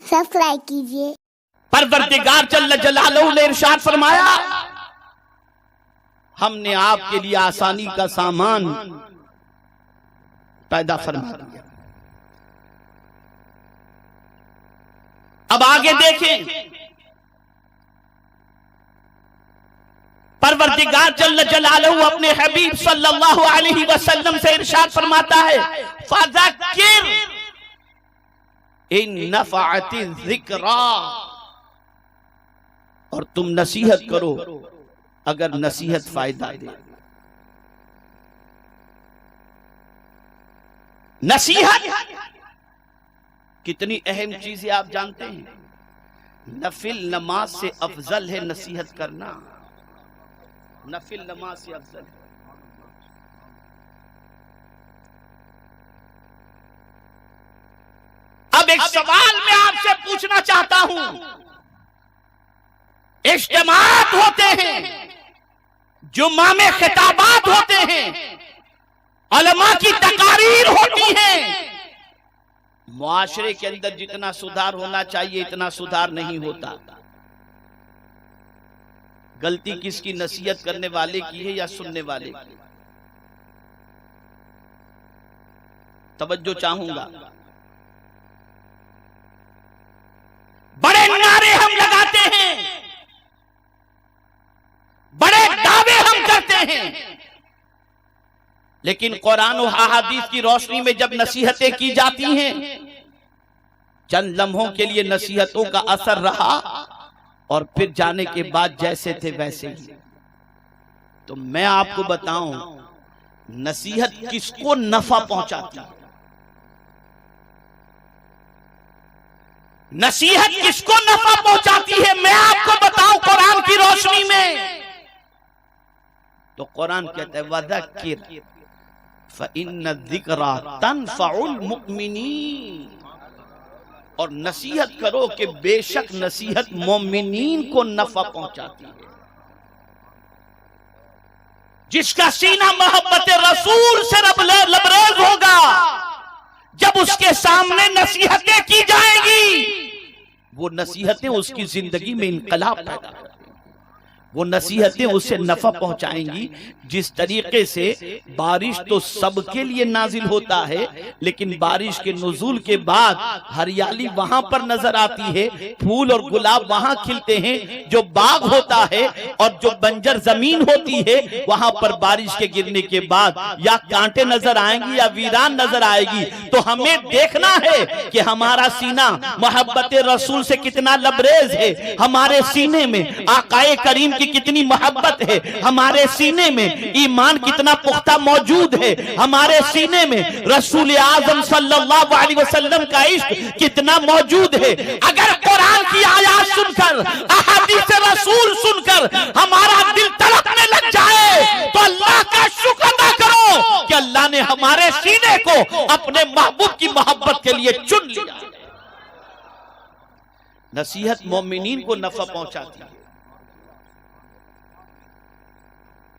Subscribe कीजिए। परवरदिगार जल्ल जलालहू ने इरशाद फरमाया, हमने आपके लिए आसानी का सामान पैदा फरमा दिया। अब आगे देखें, परवरदिगार जल्ल जलालहू अपने हबीब सल्लल्लाहु अलैहि वसल्लम से इरशाद फरमाता है, फज़क्किर इन नफ़अति ज़िक्रा, और तुम नसीहत करो अगर नसीहत फायदा दे। नसीहत कितनी अहम चीज है आप जानते हैं? नफिल नमाज से अफजल है नसीहत करना, नफिल नमाज से अफजल है। अब एक सवाल मैं आपसे पूछना चाहता हूं, इज्तिमात होते हैं, जुम्मा में खिताबात होते हैं, उलमा की तकारीर होती हैं, मुआशरे के अंदर जितना सुधार होना चाहिए इतना सुधार नहीं होता। गलती किसकी, नसीहत करने वाले की है या सुनने वाले की? तवज्जो चाहूंगा। बड़े नारे हम लगाते हैं, बड़े दावे हम करते हैं, लेकिन कुरान और अहादीस की रोशनी में जब नसीहतें की जाती हैं, चंद लम्हों के लिए नसीहतों का असर रहा और फिर जाने के बाद जैसे थे वैसे ही। तो मैं आपको बताऊं, नसीहत किसको नफा पहुंचाती है, नसीहत किसको नफा पहुंचाती है, मैं आपको बताऊं कुरान की रोशनी में। तो कुरान कहता है, वज़क्किर फ़इन्न ज़िक्रा तनफ़उल मुमिनीन, और नसीहत करो कि बेशक नसीहत मोमिनीन को नफा पहुंचाती है। जिसका सीना मोहब्बत रसूल से लबरेज होगा, जब उसके सामने नसीहतें की जाएगी, वो नसीहतें उसकी जिंदगी में इनकलाब पैदा करती हैं, वो नसीहतें उसे नफा पहुंचाएंगी। जिस तरीके से बारिश तो सबके लिए नाजिल होता है, लेकिन बारिश के नुज़ूल के बाद हरियाली वहां पर नजर आती है, फूल और गुलाब वहां खिलते हैं, जो बाग होता है और जो बंजर जमीन होती है वहां पर बारिश के गिरने के बाद या कांटे नजर आएंगी या वीरान नजर आएगी। तो हमें देखना है कि हमारा सीना मोहब्बत रसूल से कितना लबरेज है, हमारे सीने में आकाए करीम की कितनी मोहब्बत है, हमारे सीने में ईमान कितना पुख्ता मौजूद है, हमारे सीने में रसूल आज़म सल्लल्लाहु अलैहि वसल्लम का इश्क कितना मौजूद है। अगर कुरान की आयत सुनकर, अहादीस रसूल सुनकर हमारा दिल तड़पने लग जाए, तो अल्लाह का शुक्र अदा करो कि अल्लाह ने हमारे सीने को अपने महबूब की मोहब्बत के लिए चुन लिया। नसीहत मोमिनीन को नफा पहुंचाती है,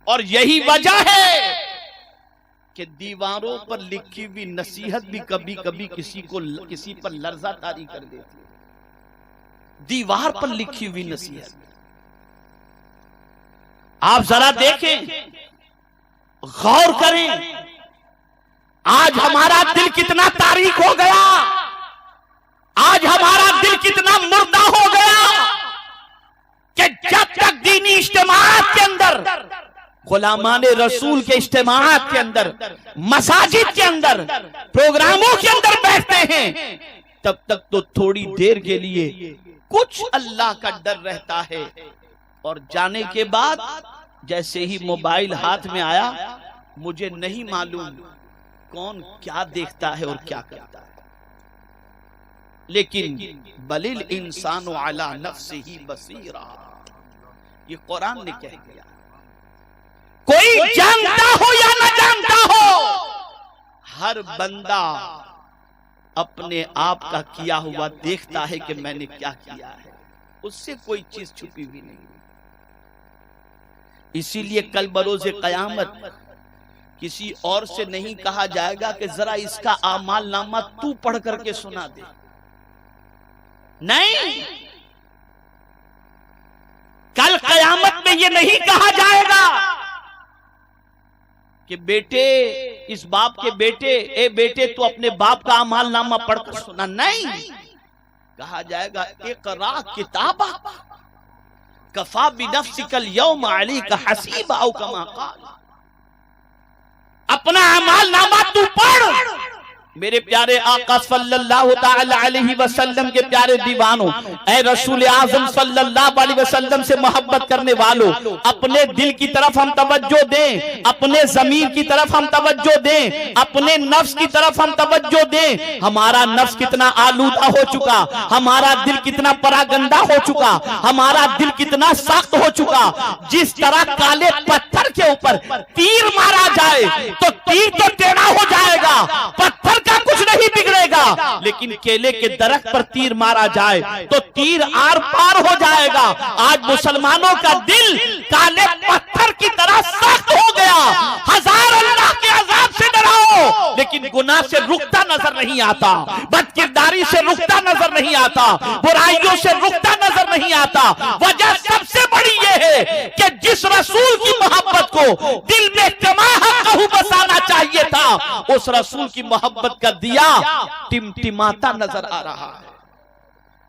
और यही वजह है कि दीवारों पर लिखी हुई नसीहत भी कभी कभी किसी पर लर्जा तारी कर देती है। दीवार पर लिखी हुई नसीहत आप जरा देखें, गौर करें, आज हमारा दिल कितना तारीक हो गया, आज हमारा दिल कितना मुर्दा हो गया कि जब तक दीनी इज्तिमाअत के अंदर, गुलामाने रसूल के इज्तिमाअत के अंदर, मसाजिद के अंदर, प्रोग्रामों के अंदर बैठते हैं, तब तक तो थोड़ी देर के लिए कुछ अल्लाह का डर रहता है, और जाने के बाद जैसे ही मोबाइल हाथ में आया, मुझे नहीं मालूम कौन क्या देखता है और क्या करता है। लेकिन बलिल इंसानु अला नफ्सिही बसीरा, ये कुरान ने कह दिया। कोई जानता हो या न जानता हो, हर बंदा अपने आप का किया हुआ देखता है कि मैंने क्या किया है, उससे कोई चीज छुपी हुई नहीं। इसीलिए कल बरोज़े क़यामत किसी और से नहीं कहा जाएगा कि जरा इसका आमाल नामा तू पढ़ करके सुना दे। نہیں، کل قیامت میں یہ نہیں کہا جائے گا کہ بیٹے، اس باپ کے بیٹے، اے بیٹے تو اپنے باپ کا اعمال نامہ پڑھ کر سنا. نہیں، کہا جائے گا اقرا کتابا کفا بنفسک اليوم علیک حسیبا او کما قال. اپنا اعمال نامہ تو پڑھ. میرے پیارے آقا صلی اللہ تعالی علیہ وسلم کے پیارے دیوانوں، اے رسول اعظم صلی اللہ علیہ وسلم سے محبت کرنے والوں، اپنے دل کی طرف ہم توجہ دیں، اپنے ضمیر کی طرف ہم توجہ دیں، اپنے نفس کی طرف ہم توجہ دیں. ہمارا نفس کتنا آلودہ ہو چکا، ہمارا دل کتنا پراگندہ ہو چکا، ہمارا دل کتنا سخت ہو چکا. جس طرح کالے پتھر کے اوپر تیر مارا جائے تو تیر تو ٹیڑھا ہو جائے گا، پتھر کا کچھ نہیں بگڑے گا، لیکن کیلے کے درخت پر تیر مارا جائے تو تیر آر پار ہو جائے گا. آج مسلمانوں کا دل کالے پتھر کی طرح سخت ہو گیا. ہزار اللہ کے عذاب سے ڈراؤ لیکن گناہ سے رکتا نظر نہیں آتا، بد کرداری سے رکتا نظر نہیں آتا، برائیوں سے رکتا نظر نہیں آتا. وجہ سب سے بڑی یہ ہے کہ جس رسول کی محبت کو دل میں کما حقہ بسانا چاہیے تھا، اس رسول کی محبت کا دیا ٹمٹماتا نظر آ رہا ہے.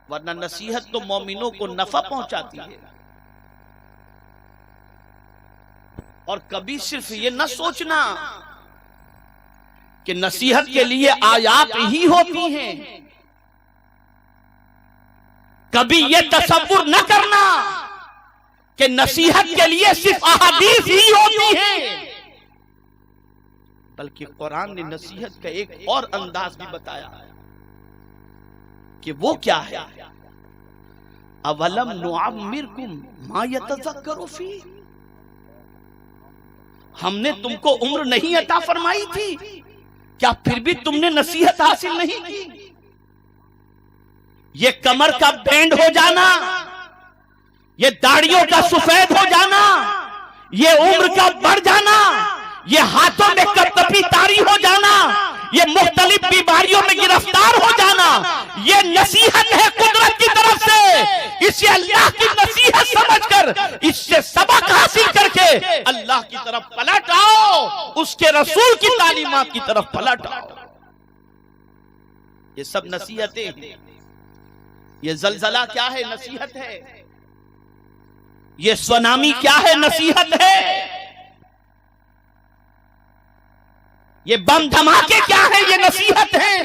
ورنہ نصیحت تو مومنوں کو نفع پہنچاتی ہے. اور کبھی صرف یہ نہ سوچنا کہ نصیحت کے لیے آیات ہی ہوتی ہیں، کبھی یہ تصور نہ کرنا کہ نصیحت کے لیے صرف احادیث ہی ہوتی ہیں، بلکہ قرآن نے نصیحت کا ایک اور انداز بھی بتایا کہ وہ کیا ہے. اولم نعمرکم ما یتذکر فی، ہم نے تم کو عمر نہیں عطا فرمائی تھی، کیا پھر بھی تم نے نصیحت حاصل نہیں کی؟ یہ کمر کا بینڈ ہو جانا، یہ داڑھیوں کا سفید ہو جانا، یہ عمر کا بڑھ جانا، یہ ہاتھوں میں کپکپی طاری ہو جانا، یہ مختلف بیماریوں میں گرفتار ہو جانا، یہ نصیحت ہے قدرت کی طرف سے. اسے اللہ کی نصیحت سمجھ کر اس سے سبق حاصل کر کے اللہ کی طرف پلٹ آؤ، اس کے رسول کی تعلیمات کی طرف پلٹ آؤ. یہ سب نصیحتیں ہیں. یہ زلزلہ کیا ہے؟ نصیحت ہے. یہ سونامی کیا ہے؟ نصیحت ہے. یہ بم دھماکے کیا ہے؟ یہ نصیحت ہے.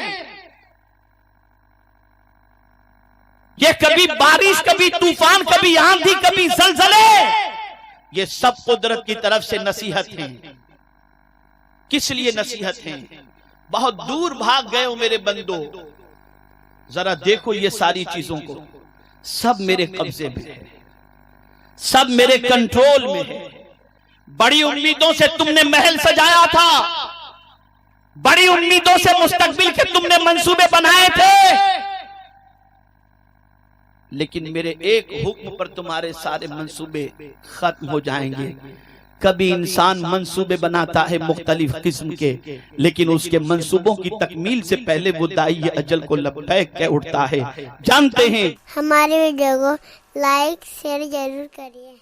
یہ کبھی بارش، کبھی طوفان، کبھی آندھی، کبھی زلزلے، یہ سب قدرت کی طرف سے نصیحت ہیں. کس لیے نصیحت ہیں؟ بہت دور بھاگ گئے ہو میرے بندو، ذرا دیکھو یہ ساری چیزوں کو، سب میرے قبضے میں ہے، سب میرے کنٹرول میں ہے. بڑی امیدوں سے تم نے محل سجایا تھا، بڑی امیدوں سے مستقبل کے تم نے منصوبے بنائے تھے، لیکن میرے ایک حکم پر تمہارے سارے منصوبے ختم ہو جائیں گے. کبھی انسان منصوبے بناتا ہے مختلف قسم کے، لیکن اس کے منصوبوں کی تکمیل سے پہلے وہ دائی اجل کو لبیک کہہ اٹھتا ہے. جانتے ہیں؟ ہمارے ویڈیو کو لائک شیئر ضرور کریے.